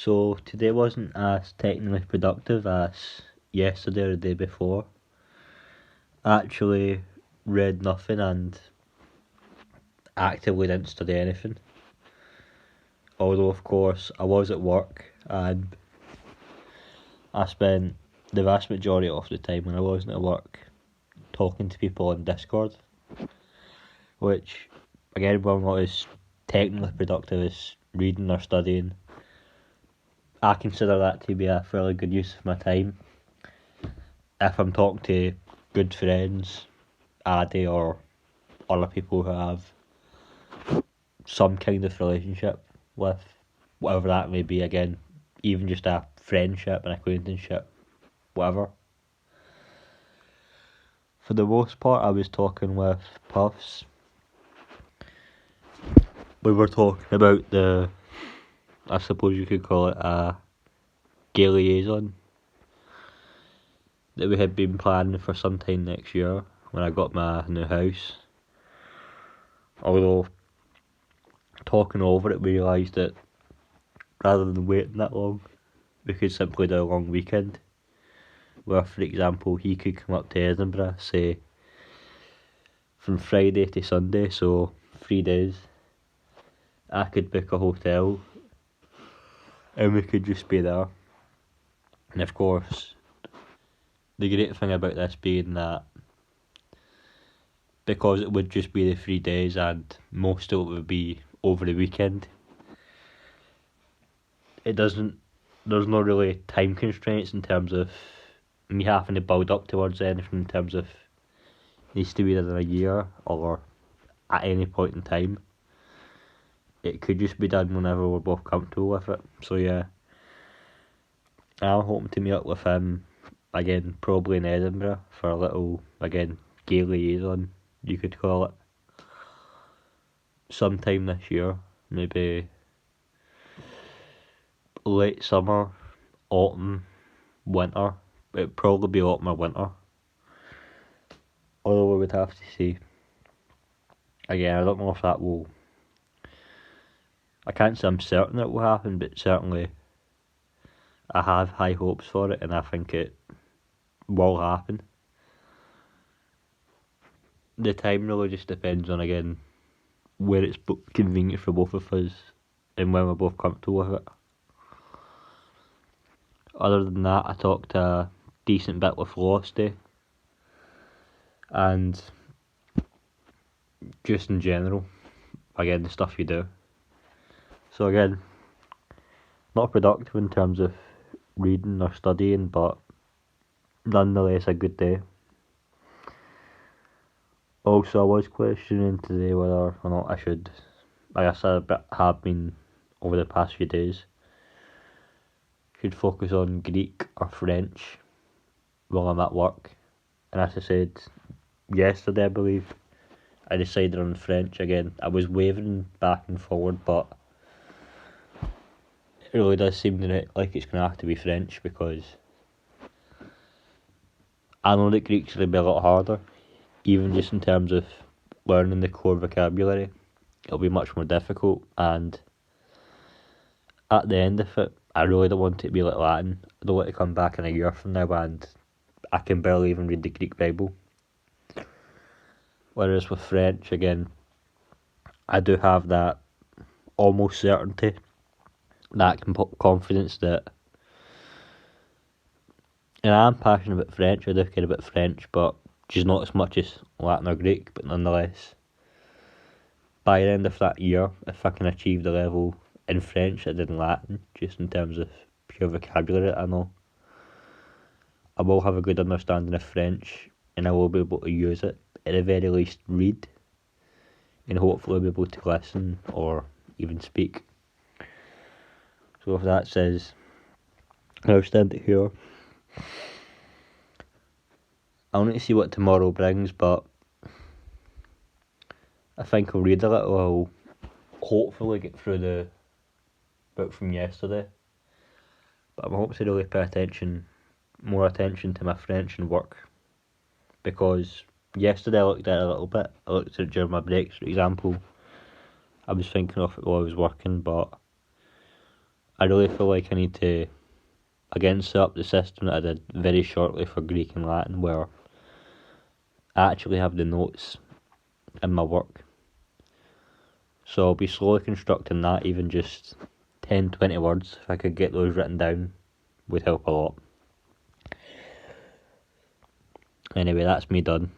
So today wasn't as technically productive as yesterday or the day before. I actually read nothing and actively didn't study anything. Although of course I was at work and I spent the vast majority of the time when I wasn't at work talking to people on Discord, which again, while not as technically productive as reading or studying, I consider that to be a fairly good use of my time. If I'm talking to good friends, Addy, or other people who have some kind of relationship with whatever that may be, again, even just a friendship, an acquaintanceship, whatever. For the most part, I was talking with Puffs. We were talking about I suppose you could call it a gay liaison that we had been planning for some time next year when I got my new house. Although, talking over it, we realised that rather than waiting that long, we could simply do a long weekend where, for example, he could come up to Edinburgh, say, from Friday to Sunday, so 3 days. I could book a hotel and we could just be there. And of course, the great thing about this being that because it would just be the 3 days and most of it would be over the weekend, there's no really time constraints in terms of me having to build up towards anything in terms of needs to be within a year or at any point in time. It could just be done whenever we're both comfortable with it. So yeah, I'm hoping to meet up with him again, probably in Edinburgh, for a little, again, gay liaison, you could call it, sometime this year, maybe late summer, autumn, winter. It'd probably be autumn or winter. Although we would have to see. Again, I don't know if that will. I can't say I'm certain it will happen, but certainly I have high hopes for it and I think it will happen. The time really just depends on, again, where it's convenient for both of us and when we're both comfortable with it. Other than that, I talked a decent bit with Losty and just in general, again, the stuff you do. So again, not productive in terms of reading or studying, but nonetheless a good day. Also, I was questioning today whether or not I should, I guess I have been over the past few days, should focus on Greek or French while I'm at work. And as I said yesterday, I believe, I decided on French. Again, I was wavering back and forward, but it really does seem like it's going to have to be French because I know that Greek's going to be a lot harder, even just in terms of learning the core vocabulary. It'll be much more difficult, and at the end of it, I really don't want it to be like Latin. I don't want to come back in a year from now and I can barely even read the Greek Bible. Whereas with French, again, I do have that almost certainty, that confidence that, and I am passionate about French, I do care about French, but just not as much as Latin or Greek, but nonetheless, by the end of that year, if I can achieve the level in French I did in Latin, just in terms of pure vocabulary that I know, I will have a good understanding of French and I will be able to use it, at the very least read, and hopefully be able to listen or even speak. So if that says, I'll stand it here. I'll need to see what tomorrow brings, but I think I'll read a little. I'll hopefully get through the book from yesterday, but I'm hoping to really pay more attention to my French and work, because yesterday I looked at it a little bit. I looked at it during my breaks, for example. I was thinking of it while I was working, but I really feel like I need to again set up the system that I did very shortly for Greek and Latin, where I actually have the notes in my work. So I'll be slowly constructing that, even just 10, 20 words, if I could get those written down, would help a lot. Anyway, that's me done.